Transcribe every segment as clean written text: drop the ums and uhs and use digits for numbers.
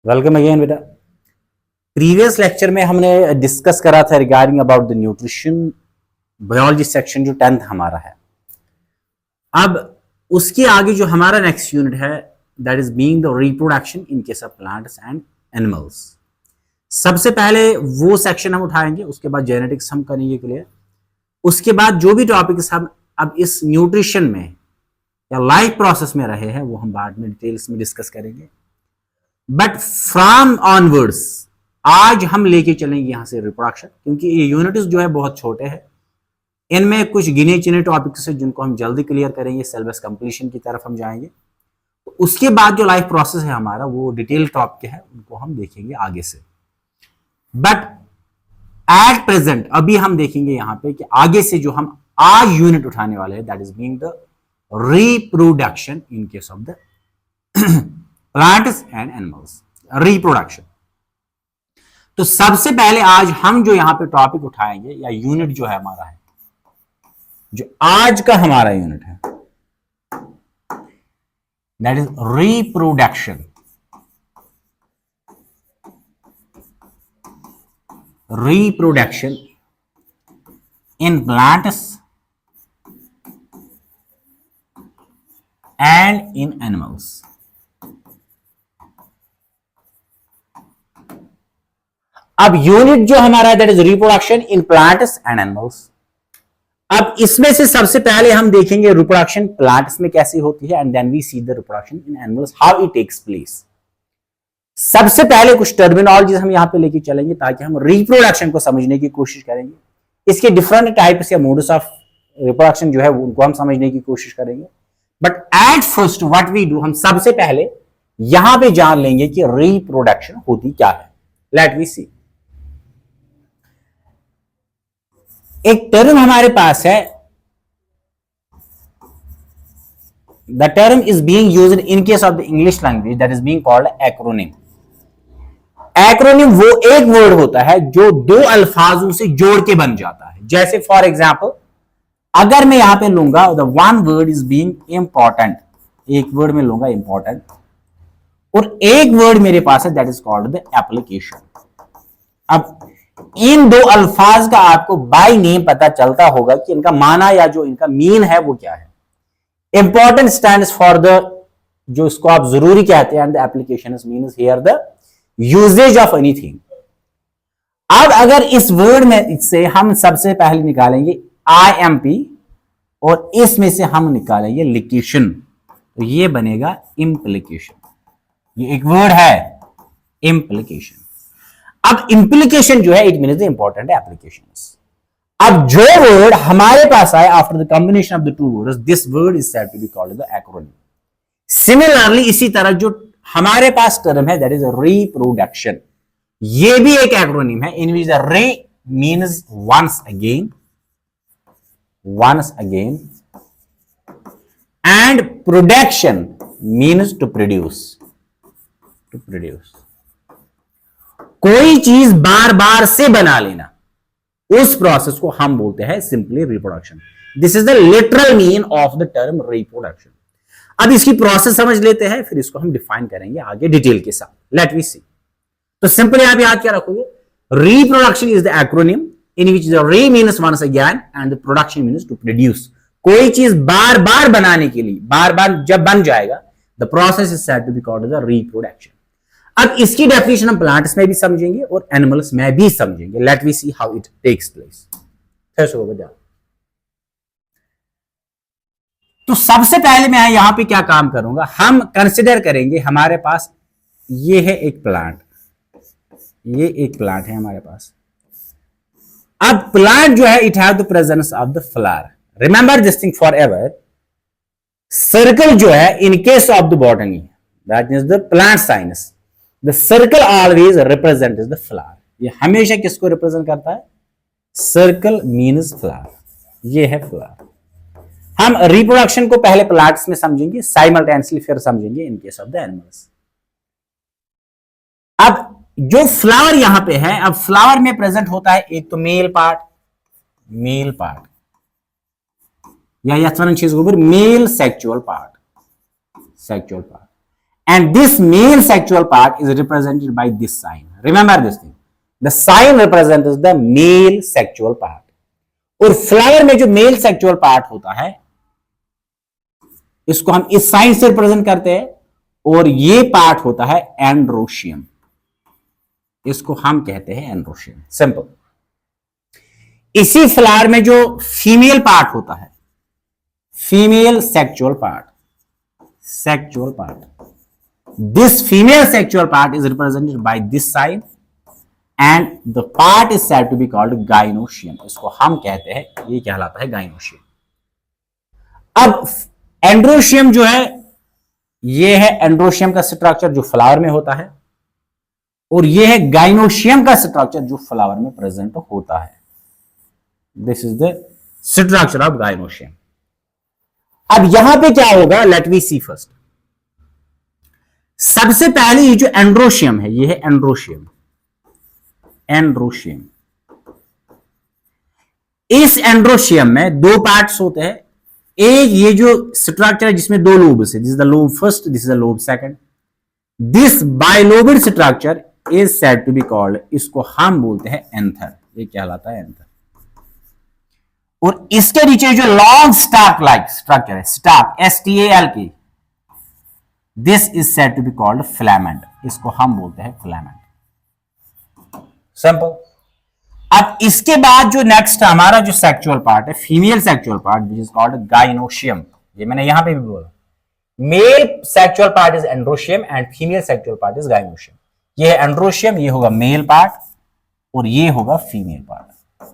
Welcome again बेटा। Previous lecture में हमने डिस्कस करा था regarding about the nutrition biology section जो 10th हमारा है। अब उसके आगे जो हमारा नेक्स्ट यूनिट है that is being the reproduction in case of plants and animals. सबसे पहले वो सेक्शन हम उठाएंगे, उसके बाद जेनेटिक्स हम करेंगे क्लियर। उसके बाद जो भी टॉपिक्स हम अब इस न्यूट्रिशन में या लाइफ प्रोसेस में रहे हैं वो हम बाद में डिटेल्स में डिस्कस करेंगे। बट फ्रॉम ऑनवर्ड्स आज हम लेके चलेंगे यहां से रिप्रोडक्शन, क्योंकि ये यूनिट्स जो है बहुत छोटे हैं। इनमें कुछ गिने चुने टॉपिक्स हैं जिनको हम जल्दी क्लियर करेंगे, सिलेबस कंप्लीशन की तरफ हम जाएंगे। तो उसके बाद जो लाइफ प्रोसेस है हमारा वो डिटेल टॉपिक है, उनको हम देखेंगे आगे से। बट एट प्रेजेंट अभी हम देखेंगे यहां पे कि आगे से जो हम आज यूनिट उठाने वाले हैं that is being the reproduction in case of the plants and animals. Reproduction तो सबसे पहले आज हम जो यहां पे टॉपिक उठाएंगे या यूनिट जो है हमारा है, जो आज का हमारा यूनिट है that is reproduction. Reproduction in plants and in animals. अब यूनिट जो हमारा है that is reproduction in plants and animals. अब इसमें से सबसे पहले हम देखेंगे रिप्रोडक्शन प्लांट्स में कैसी होती है and then we see the reproduction in animals how it takes place. सबसे पहले कुछ टर्मिनोलॉजीज हम यहां पे लेके चलेंगे ताकि हम रिप्रोडक्शन को समझने की कोशिश करेंगे। इसके डिफरेंट टाइप्स या मोड्स ऑफ रिप्रोडक्शन जो है उनको हम समझने की कोशिश करेंगे। But at first what we do, हम सबसे पहले यहां पे जान लेंगे कि रिप्रोडक्शन होती क्या है। लेट वी सी। एक टर्म हमारे पास है, the term is being used in case of the English language that is being called acronym. Acronym वो एक वर्ड होता है जो दो अल्फाजों से जोड़ के बन जाता है। जैसे फॉर एग्जाम्पल अगर मैं यहां पे लूंगा the one word is being important, एक वर्ड में लूंगा इंपॉर्टेंट, और एक वर्ड मेरे पास है that is called the application. अब इन दो अल्फाज का आपको बाय नेम पता चलता होगा कि इनका माना या जो इनका मीन है वो क्या है। इंपॉर्टेंट स्टैंड्स फॉर द, जो इसको आप जरूरी कहते हैं, and the application is means here the usages of anything. अब अगर इस वर्ड में से हम सबसे पहले निकालेंगे IMP और इसमें से हम निकालेंगे लिकेशन, तो ये बनेगा इम्प्लीकेशन। ये एक वर्ड है इम्प्लीकेशन। अब इम्प्लीकेशन जो है it means the important applications. अब जो वर्ड हमारे पास आए after the combination of the two words, this word is said to be called the acronym. Similarly इसी तरह जो हमारे पास टर्म है दैट इज रिप्रोडक्शन, ये भी एक एक्रोनिम है in which re means once again and production means to produce. कोई चीज बार बार से बना लेना, उस प्रोसेस को हम बोलते हैं simply reproduction. This is the literal mean of the term reproduction. अब इसकी प्रोसेस समझ लेते हैं, फिर इसको हम डिफाइन करेंगे आगे डिटेल के साथ। Let we see. तो सिंपली आप याद क्या रखोगे, reproduction is the acronym in which the re means once again and the production means to produce. कोई चीज बार बार बनाने के लिए, बार बार जब बन जाएगा, the process is said to be called the reproduction. अब इसकी डेफिनेशन हम प्लांट्स में भी समझेंगे और एनिमल्स में भी समझेंगे। Let we see how it takes place. तो सबसे पहले मैं यहां पे क्या काम करूंगा, हम कंसिडर करेंगे हमारे पास ये है एक प्लांट, ये एक प्लांट है हमारे पास। अब प्लांट जो है it have the presence of the flower. Remember this thing for ever. Circle जो है in case of the botany that means the plant science, the circle always represent is the flower. ये हमेशा किसको represent करता है, circle means flower. ये है flower. हम रिप्रोडक्शन को पहले प्लांट्स में समझेंगे, साइमल्टेनियसली फिर समझेंगे in case of the animals. अब जो फ्लावर यहां पे है, अब फ्लावर में प्रेजेंट होता है एक तो मेल पार्ट या याच वनान male sexual part and this male sexual part is represented by this sign. Remember this thing, the sign represents the male sexual part. और फ्लावर में जो मेल सेक्सुअल पार्ट होता है इसको हम इस साइन से रिप्रेजेंट करते हैं, और ये पार्ट होता है एंड्रोशियम, इसको हम कहते हैं एंड्रोशियम, सिंपल। इसी फ्लावर में जो फीमेल पार्ट होता है, female sexual part, this female sexual part is represented by this sign and the part is said to be called gynoecium. इसको हम कहते हैं, ये कहलाता है gynoecium. अब एंड्रोशियम जो है, ये है एंड्रोशियम का स्ट्रक्चर जो फ्लावर में होता है, और ये है गाइनोशियम का स्ट्रक्चर जो फ्लावर में प्रेजेंट होता है. This is the structure of gynoecium. अब यहां पे क्या होगा, लेट वी सी फर्स्ट. सबसे पहले ये जो एंड्रोशियम है, ये है एंड्रोशियम. एंड्रोशियम, इस एंड्रोशियम में दो पार्ट्स होते हैं. एक ये जो स्ट्रक्चर है जिसमें दो लोब्स है, this is the lobe first, this is the lobe second. This bilobed structure is said to be called, इसको हम बोलते हैं एंथर. ये कहलाता है एंथर. और इसके नीचे जो लॉन्ग स्टार्क लाइक स्ट्रक्चर है, stalk, STALK, this is said to be called filament. इसको हम बोलते हैं फिलामेंट. सिंपल. अब इसके बाद जो नेक्स्ट हमारा जो सेक्सुअल पार्ट है, female sexual part, which is called gynoecium. ये मैंने यहां पे भी बोला, mail sexual part is androecium and female sexual part is gynoecium. ये है एंड्रोशियम, ये होगा मेल पार्ट और ये होगा फीमेल पार्ट.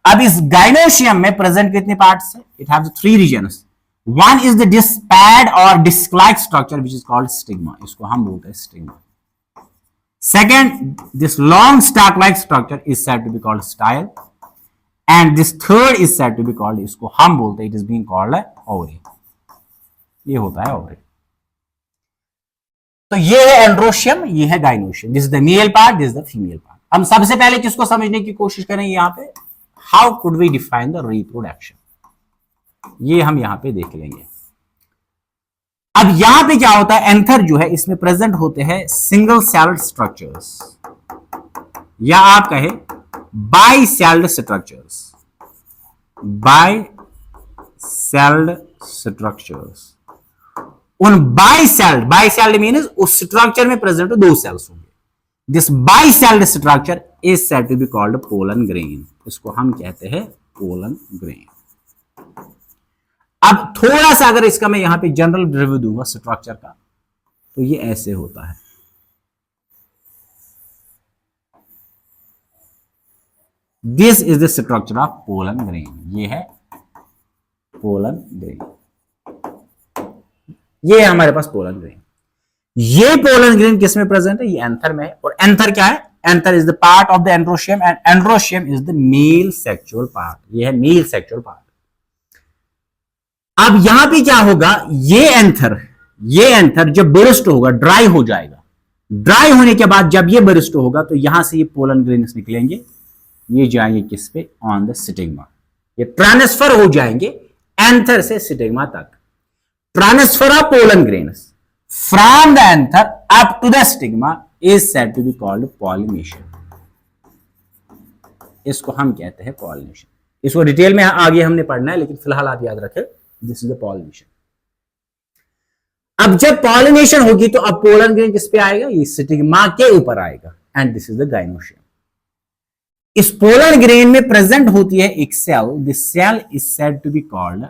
अब इस गाइनोशियम में प्रेजेंट कितने पार्ट्स है? It haves 3 regions. One is the disc pad और disc-like structure which is called stigma. इसको हम बोलते हैं stigma. Second, this long stalk-like structure is said to be called style, and this third is said to be called, इसको हम बोलते हैं, it is being called ovary. ये होता है ovary. तो ये है एंड्रोशियम, ये है gynoecium. This is the male part, this is the female part. हम सबसे पहले किसको समझने की कोशिश करेंगे यहां पे, how could we define the reproduction. ये हम यहां पे देख लेंगे. अब यहां पे क्या होता है, एंथर जो है इसमें प्रेजेंट होते हैं सिंगल सेल्ड स्ट्रक्चर्स, या आप कहे bicelled structures. Bicelled structures. उन बाई सेल्ड मीन्स उस स्ट्रक्चर में प्रेजेंट 2 सेल्स होंगे. This bicelled structure is said to be called pollen grain. इसको हम कहते हैं पोलन ग्रेन. अब थोड़ा सा अगर इसका मैं यहां पे जनरल रिव्यू दूंगा स्ट्रक्चर का, तो ये ऐसे होता है. This is the structure of pollen grain. ये है पोलन ग्रेन. ये है हमारे पास पोलन ग्रेन. ये पोलन ग्रेन किस में प्रेजेंट है? ये एंथर में है. और एंथर क्या है? Anther is the part of the androecium and androecium is the mail sexual part. ये है मेल सेक्सुअल पार्ट. अब यहां पे क्या होगा, ये एंथर जब बरिस्ट होगा, ड्राई हो जाएगा. ड्राई होने के बाद जब ये बरिस्ट होगा तो यहां से ये पोलन ग्रेन्स निकलेंगे, ये जाएंगे किस पे, ऑन द स्टिग्मा. ये ट्रांसफर हो जाएंगे एंथर से स्टिग्मा तक. Transfer of pollen grains from the anther up to the stigma is said to be called pollination. इसको हम कहते हैं पॉलिनेशन. इसको डिटेल में आगे हमने पढ़ना है, लेकिन फिलहाल आप याद रखें, दिस इज द पॉलिनेशन. अब जब पॉलिनेशन होगी तो अब पोलन ग्रेन किस पे आएगा? ये स्टिग्मा के ऊपर आएगा. And this is the gynoecium. इस पोलन ग्रेन में प्रेजेंट होती है एक cell. This cell is said to be called,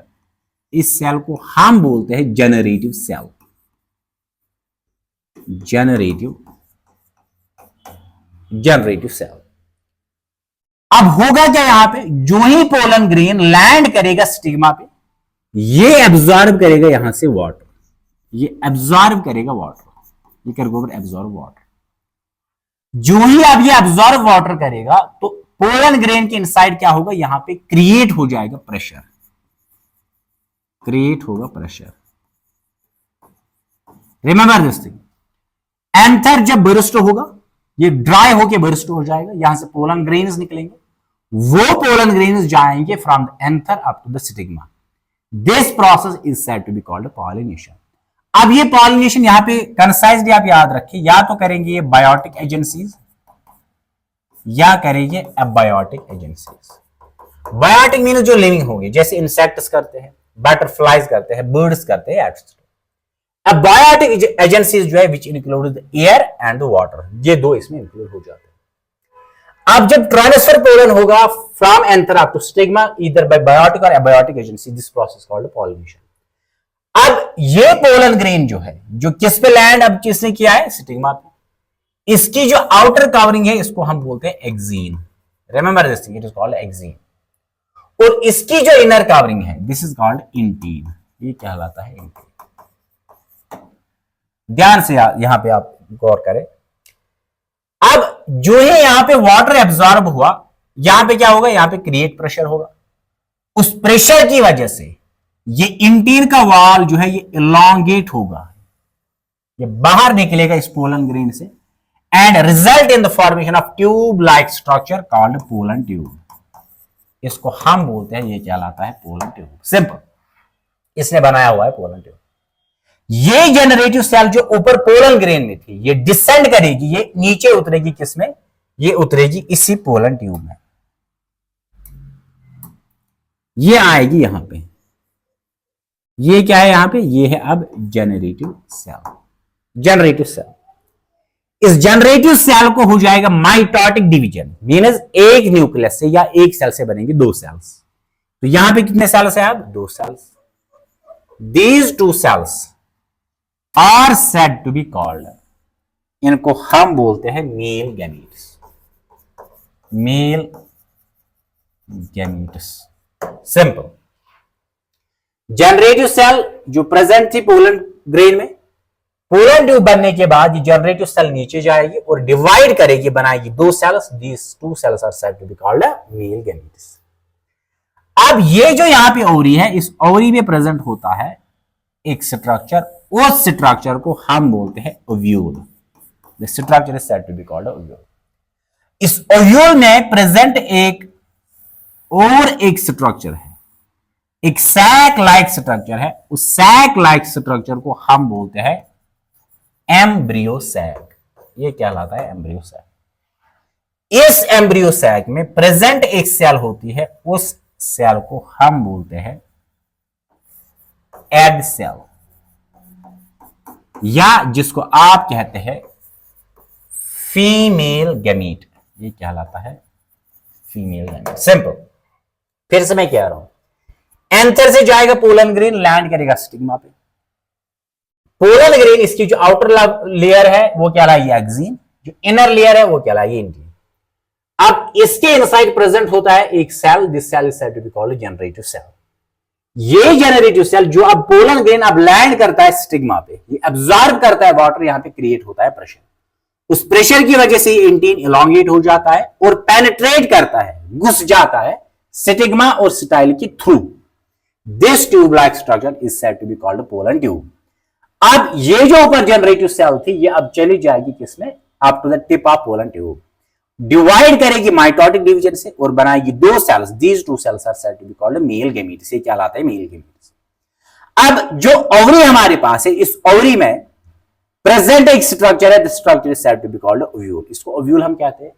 इस सेल को हम बोलते हैं जनरेटिव सेल. Generative cell. अब होगा क्या यहां पे, जो ही पोलन ग्रेन लैंड करेगा स्टिग्मा पे, ये एब्जॉर्ब करेगा यहां से वाटर. ये एब्जॉर्ब करेगा वाटर. ये करेगा एब्जॉर्ब वाटर. जो ही अब ये एब्जॉर्ब वाटर करेगा तो पोलन ग्रेन के इनसाइड क्या होगा, यहां पे क्रिएट हो जाएगा प्रेशर. क्रिएट होगा pressure. Remember this thing. Anther जब बरिस्ट होगा, ये ड्राई होके बरिस्ट हो जाएगा, यहां से पोलन ग्रेन्स निकलेंगे. वो पोलन ग्रेन्स जाएंगे from the anther up to the stigma. This process is said to be called pollination. अब ये पॉलिनेशन यहां पे कंसाइजली आप याद रखिए, या तो करेंगे ये बायोटिक एजेंसीज या करेंगे एबायोटिक एजेंसीज। बायोटिक मीन जो लिविंग होंगे, जैसे इंसेक्ट्स करते हैं, बटरफ्लाइज करते हैं, बर्ड्स करते हैं, एक्सेट्रा। एबायोटिक एजेंसीज जो है which include the air and the water, ये दो इसमें इंक्लूड हो जाते हैं। अब जब ट्रांसफर पोलन होगा from anther up to stigma either by biotic और abiotic agency, this process called pollination. अब ये पोलन ग्रेन जो है, जो किस पे लैंड अब किसने किया है, स्टिग्मा पे, इसकी जो आउटर कवरिंग है इसको हम बोलते हैं exine. Remember this thing, it is called exine. और इसकी जो इनर कवरिंग है दिस इज कॉल्ड इंटीन, ये कहलाता है इंटीन। ध्यान से यहां पे आप गौर करें। अब जो है यहां पे वाटर एब्जॉर्ब हुआ, यहां पे क्या होगा, यहां पे क्रिएट प्रेशर होगा। उस प्रेशर की वजह से ये इंटीन का वॉल जो है ये इलॉन्गेट होगा, ये बाहर निकलेगा इस पोलन ग्रेन से, and result in the formation of tube like structure called pollen tube. इसको हम बोलते हैं, ये कहलाता है पोलन ट्यूब। सिंपल, इसने बनाया हुआ है पोलन ट्यूब। ये जनरेटिव सेल जो ऊपर पोलन ग्रेन में थी, ये डिसेंड करेगी, ये नीचे उतरेगी किसमें, ये उतरेगी इसी पोलन ट्यूब में, ये आएगी यहां पे। ये क्या है यहां पे, ये है अब जनरेटिव सेल। जनरेटिव सेल, इस जनरेटिव सेल को हो जाएगा माइटोटिक डिवीजन, मींस एक न्यूक्लियस से या एक सेल से बनेंगे दो सेल्स। तो यहां पे कितने सेल्स है, अब दो cells. These two cells are said to be called, इनको हम बोलते हैं male gametes. Male gametes, simple. Generative cell जो प्रेजेंट थी पोलन ग्रेन में, पोलन ट्यूब बनने के बाद ये जनरेटिव सेल नीचे जाएगी और डिवाइड करेगी, बनाएगी दो cells. These two cells are said to be called male gametes. अब ये जो यहां पे ओवरी है, इस ओवरी में प्रेजेंट होता है एक स्ट्रक्चर, उस स्ट्रक्चर को हम बोलते हैं ovule. The structure is said to be called ovule. इस ओव्यूल में प्रेजेंट एक और एक स्ट्रक्चर है, एक सैक लाइक स्ट्रक्चर है। उस सैक लाइक स्ट्रक्चर को हम बोलते हैं एम्ब्रियो सैक, ये कहलाता है एम्ब्रियो सैक। इस एम्ब्रियो सैक में प्रेजेंट एक सेल होती है, उस सेल को हम बोलते हैं एग सेल, या जिसको आप कहते हैं फीमेल गैमीट, ये कहलाता है फीमेल गैमीट। सिंपल, फिर से मैं कह रहा हूं, एंथर से जाएगा पोलन ग्रेन, लैंड करेगा स्टिग्मा पे। पोलन ग्रेन, इसकी जो आउटर लेयर है वो कहलाएगी एक्सीन, जो इनर लेयर है वो कहलाएगी इंटीन। अब इसके इनसाइड प्रेजेंट होता है एक cell, this cell is said to be called generative cell. ये जनरेटिव सेल जो अब पोलन ग्रेन अब लैंड करता है स्टिग्मा पे, ये अब्सॉर्ब करता है वाटर, यहां पे क्रिएट होता है प्रेशर। उस प्रेशर की वजह से इंटीन इलॉन्गेट हो जाता है और पेनिट्रेट करता है, घुस जाता है स्टिग्मा और स्टाइल के through. This tube like structure is said to be called pollen tube. अब ये जो ऊपर जनरेटिव सेल थी, ये अब चली जाएगी किसमें, up to the tip of pollen tube, divide करेगी माइटोटिक डिवीजन से और बनाएगी दो cells. These two cells are said to be called male gametes, ये कहलाता है मेल गैमीट्स। अब जो ओवरी हमारे पास है, इस ओवरी में प्रेजेंट एक स्ट्रक्चर है, the structure is said to be called ovule. इसको ओव्यूल हम कहते हैं।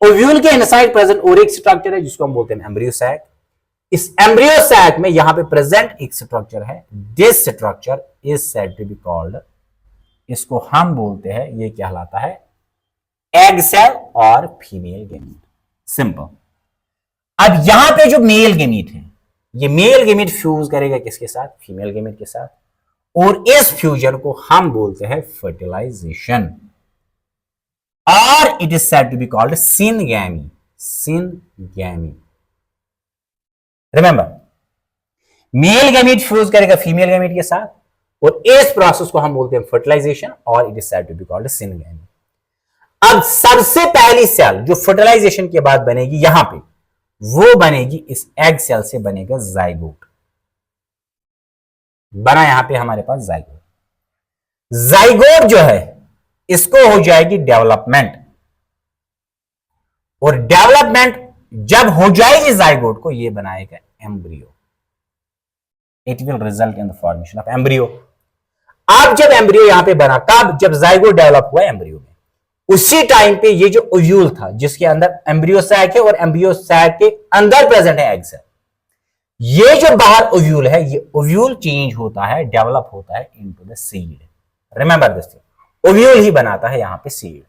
ओव्यूल के इनसाइड प्रेजेंट और एक स्ट्रक्चर है जिसको हम बोलते हैं एम्ब्रियो सैक। इस एम्ब्रियो सैक में यहां पे प्रेजेंट एक स्ट्रक्चर है, this structure is said to be called, इसको हम बोलते हैं, ये कहलाता है एग सेल और फीमेल गैमीट। सिंपल। अब यहां पे जो मेल गैमीट है, ये मेल गैमीट फ्यूज करेगा किसके साथ, फीमेल गैमीट के साथ, और इस फ्यूजन को हम बोलते हैं फर्टिलाइजेशन, और it is said to be called syngamy. Syngamy, remember, male gamete fuse करेगा फीमेल गैमीट के साथ, और इस प्रोसेस को हम बोलते हैं फर्टिलाइजेशन, और it is said to be called syngamy. अब सबसे पहली सेल जो फर्टिलाइजेशन के बाद बनेगी यहां पे, वो बनेगी इस एग सेल से, बनेगा जाइगोट। बना यहां पे हमारे पास जाइगोट। जाइगोट जो है इसको हो जाएगी डेवलपमेंट, और डेवलपमेंट जब हो जाएगी जाइगोट को, ये बनाएगा embryo. It will result in the formation of embryo. अब जब एम्ब्रियो यहां पे बना, कब? जब जाइगोट डेवलप हुआ एम्ब्रियो में, उसी टाइम पे ये जो ओव्यूल था जिसके अंदर एम्ब्रियो सैक है और एम्ब्रियो सैक के अंदर प्रेजेंट है एग्स है, ये जो बाहर ओव्यूल है, ये ओव्यूल चेंज होता है, डेवलप होता है into the seed. Remember this thing, ovule ही बनाता है यहां पे सीड।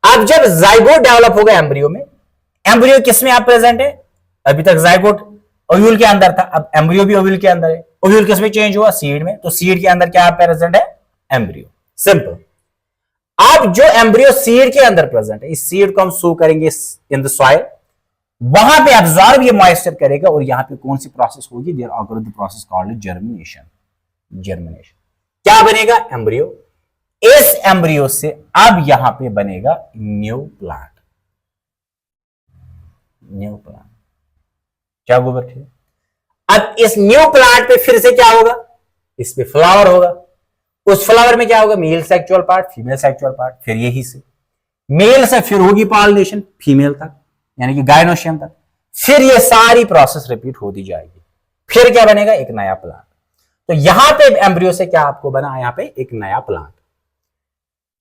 अब जब जाइगोट डेवलप होगा एम्ब्रियो में, एम्ब्रियो किसमें आप प्रेजेंट है? अभी तक जाइगोट ओव्यूल के अंदर था, अब एम्ब्रियो भी ओव्यूल के अंदर है। ओव्यूल किसमें चेंज हुआ? सीड में। तो सीड के अंदर क्या प्रेजेंट है? एम्ब्रियो। सिंपल। अब जो एम्ब्रियो सीड के अंदर प्रेजेंट है, इस सीड को हम सो करेंगे इन द सॉइल, वहां पे एब्जॉर्ब ये मॉइस्चर करेगा और यहां पे कौन सी प्रोसेस होगी? There occur the process called germination. Germination क्या बनेगा? एम्ब्रियो। इस एम्ब्रियो से अब यहां पे बनेगा न्यू प्लांट। न्यू प्लांट क्या गोबर? ठीक। अब इस न्यू प्लांट पे फिर से क्या होगा? इस पे फ्लावर होगा। उस फ्लावर में क्या होगा? Mail sexual part, female sexual part. फिर यही से मेल से फिर होगी पॉलिनेशन फीमेल तक, यानी कि गायनोशियम तक। फिर ये सारी प्रोसेस रिपीट होती जाएगी। फिर क्या बनेगा? एक नया प्लांट। तो यहां पे एम्ब्रियो से क्या आपको बना? यहां पे एक नया प्लांट।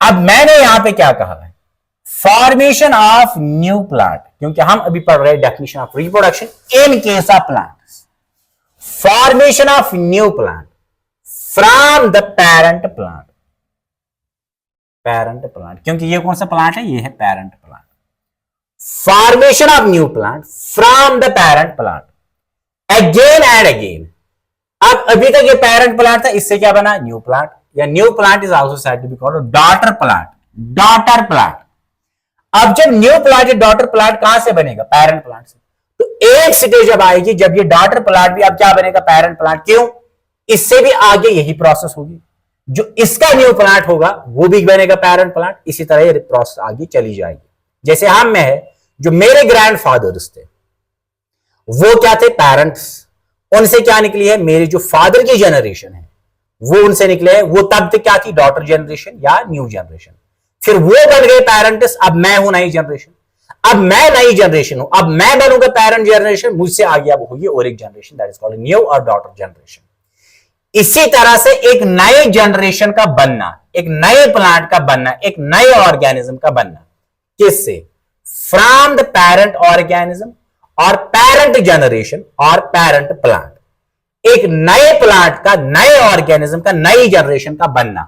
अब मैंने यहां पे क्या कहा है? फॉर्मेशन ऑफ न्यू प्लांट, क्योंकि हम अभी पढ़ रहे हैं definition of reproduction in case of plants. Formation of new plant from the parent plant. Parent plant, क्योंकि ये कौन सा प्लांट है? ये है parent plant. Formation of new plant from the parent plant again and again. अब अभी तक ये पेरेंट प्लांट था, इससे क्या बना? New plant. या new plant is also said to be called daughter plant. Daughter plant. अब जब न्यू प्लांट या डॉटर प्लांट कहां से बनेगा? पेरेंट प्लांट से। तो एक स्टेज जब आएगी जब ये डॉटर प्लांट भी अब क्या बनेगा? Parent plant. क्यों? इससे भी आगे यही प्रोसेस होगी, जो इसका न्यू प्लांट होगा वो भी बनेगा पेरेंट प्लांट। इसी तरह ये प्रोसेस आगे चली जाएगी। जैसे हम में है, जो मेरे ग्रैंडफादर्स थे वो क्या थे? पेरेंट्स। उनसे क्या निकली है? मेरे जो फादर की जनरेशन है वो उनसे निकले हैं। वो तब तक क्या थी? डॉटर जनरेशन या न्यू जनरेशन। फिर वो बन गए पेरेंट्स। अब मैं हूं नई जनरेशन। अब मैं नई जनरेशन हूं, अब मैं बनूंगा पेरेंट जनरेशन। मुझसे आगे अब होगी और एक generation, that is called new और डॉटर जनरेशन। इसी तरह से एक नए जनरेशन का बनना, एक नए प्लांट का बनना, एक नए ऑर्गेनिज्म का बनना, किससे? फ्रॉम द पेरेंट ऑर्गेनिज्म और पेरेंट जनरेशन और पेरेंट प्लांट। एक नए प्लांट का, नए ऑर्गेनिज्म का, नई जनरेशन का बनना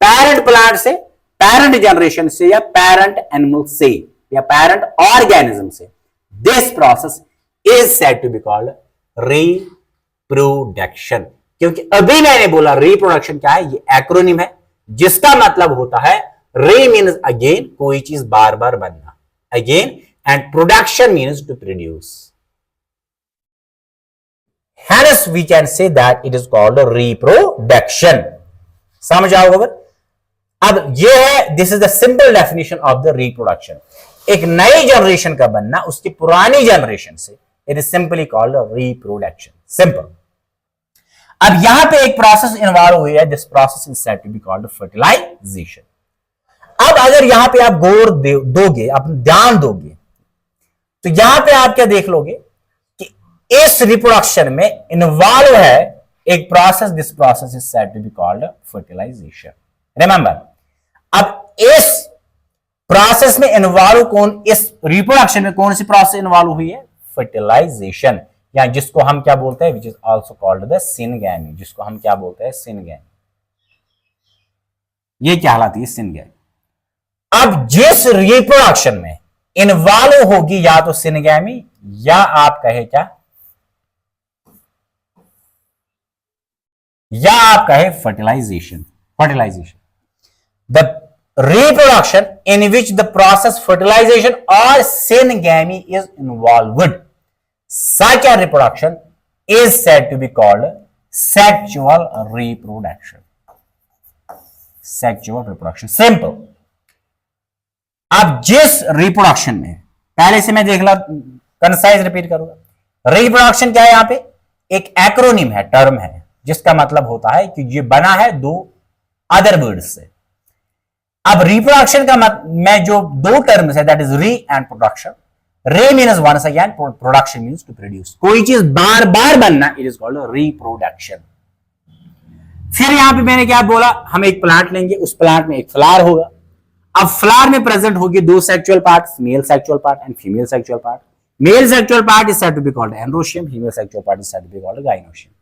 पेरेंट प्लांट से, पेरेंट जनरेशन से, या पेरेंट एनिमल से, या पेरेंट ऑर्गेनिज्म से। This process is said to be called reproduction. क्योंकि अभी मैंने बोला रिप्रोडक्शन क्या है? ये एक्रोनिम है जिसका मतलब होता है री मीन्स अगेन, कोई चीज बार बार बनना, again, and production means to produce. Hence we can say that it is called reproduction. समझ आओगे? अब ये है, this is the simple definition of the reproduction. एक नई जनरेशन का बनना उसकी पुरानी जनरेशन से, it is simply called reproduction. Simple. अब यहां पे एक प्रोसेस इन्वॉल्व हुई है, this process is said to be called fertilization. अब अगर यहां पे आप गौर दोगे, आप ध्यान दोगे, तो यहां पे आप क्या देख लोगे कि इस रिप्रोडक्शन में इन्वॉल्व है एक process, this process is said to be called fertilization. Remember, अब इस प्रोसेस में इन्वॉल्व कौन, इस रिप्रोडक्शन में कौन सी प्रोसेस इन्वॉल्व हुई है? फर्टिलाइजेशन, या जिसको हम क्या बोलते हैं? Which is also called the syngamy, जिसको हम क्या बोलते हैं? सिनगैमी। ये क्या कहलाती है? सिनगैमी। अब जिस रिप्रोडक्शन में इन्वॉल्व होगी या तो सिनगैमी, या आप कहे क्या, या आप कहे fertilization. Fertilization, the reproduction in which the process fertilization or syngamy is involved, such a reproduction is said to be called sexual reproduction. Sexual reproduction, simple. अब जिस रिप्रोडक्शन में, पहले से मैं देख ला, कंसाइज रिपीट करूंगा। रिप्रोडक्शन क्या है? यहां पे एक एक्रोनिम है, टर्म है, जिसका मतलब होता है कि ये बना है दो अदर वर्ड्स से। अब रिप्रोडक्शन का में जो दो टर्म्स है, that is re and production. Re means once again, production means to produce, कोई चीज बार बार बनना, इट इज कॉल्ड रिप्रोडक्शन। फिर यहां पे मैंने क्या बोला, हम एक प्लांट लेंगे, उस प्लांट में एक फ्लावर होगा। अब फ्लावर में प्रेजेंट होगी दो sexual part, male sexual part and female sexual part. Male sexual part is said to be called androecium, female sexual part is said to be called gynoecium.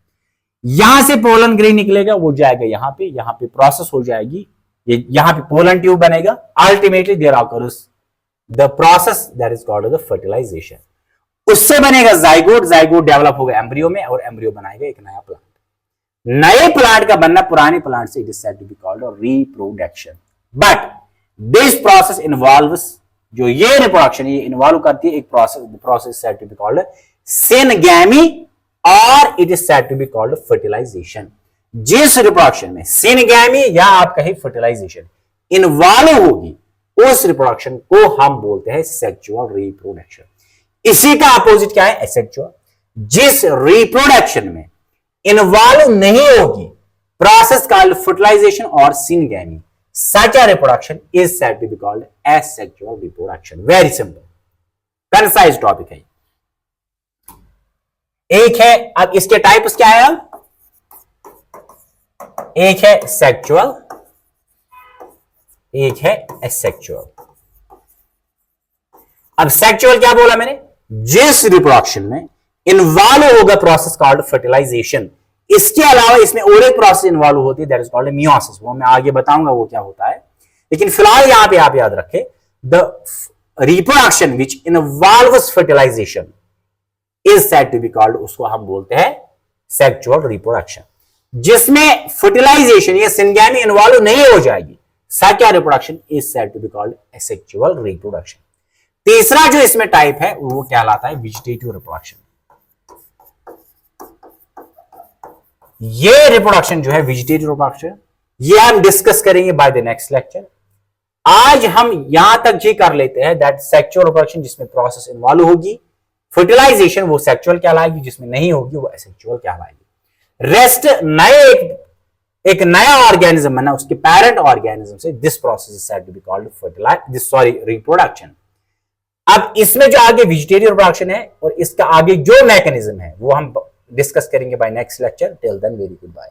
यहां से pollen grain निकलेगा, वो जाएगा यहां पे प्रोसेस हो जाएगी, ये यहां पे पोलन ट्यूब बनेगा। Ultimately there occurs the process that is called the fertilization. उससे बनेगा जाइगोट, जाइगोट डेवलप होगा एम्ब्रियो में, और एम्ब्रियो बनाएगा एक नया प्लांट। नए प्लांट का बनना पुराने प्लांट से it is said to be called reproduction. But this process involves, जो ये रिप्रोडक्शन ये इन्वॉल्व करती है एक process said to be called syngamy, और it is said to be called fertilisation. जिस रिप्रोडक्शन में सिनगैमी या आप कहे फर्टिलाइजेशन इन्वॉल्व होगी, उस रिप्रोडक्शन को हम बोलते हैं सेक्सुअल रिप्रोडक्शन। इसी का अपोजिट क्या है, एसेक्सुअल। जिस रिप्रोडक्शन में इन्वॉल्व नहीं होगी प्रोसेस कॉल्ड फर्टिलाइजेशन और syngamy, such a reproduction is said to be called asexual reproduction. Very simple, concise topic है। एक है, अब इसके टाइप्स क्या है, एक है सेक्सुअल, एक है एसेक्सुअल। अब सेक्सुअल क्या बोला मैंने, जिस रिप्रोडक्शन में इन्वॉल्व होगा प्रोसेस कॉल्ड फर्टिलाइजेशन, इसके अलावा इसमें और एक प्रोसेस इन्वॉल्व होती है दैट इज कॉल्ड मियोसिस। वो मैं आगे बताऊंगा वो क्या होता है, लेकिन फिलहाल यहां पे आप याद रखें the reproduction which involves fertilisation is said to be called, उसको हम बोलते हैं सेक्सुअल रिप्रोडक्शन। जिसमें फर्टिलाइजेशन या सिनगैमी इन्वॉल्व नहीं हो जाएगी, such a reproduction is said to be called asexual reproduction. तीसरा जो इसमें टाइप है वो कहलाता है वेजिटेटिव रिप्रोडक्शन। ये रिप्रोडक्शन जो है वेजिटेटिव रिप्रोडक्शन, ये हम डिस्कस करेंगे बाय द नेक्स्ट लेक्चर। आज हम यहां तक ये कर लेते हैं दैट सेक्सुअल रिप्रोडक्शन जिसमें प्रोसेस इन्वॉल्व होगी, फर्टिलाइजेशन वो सेक्सुअल कहलाएगी, जिसमें नहीं होगी वो एसेक्सुअल कहलाएगी। रेस्ट नए एक नया ऑर्गेनिज्म बनना, उसके पेरेंट ऑर्गेनिज्म से, this process is said to be called reproduction. अब इसमें जो आगे वेजिटेटिव रिप्रोडक्शन है और इसका आगे जो मैकेनिज्म है वो हम डिस्कस करेंगे by next lecture. Till then very good bye.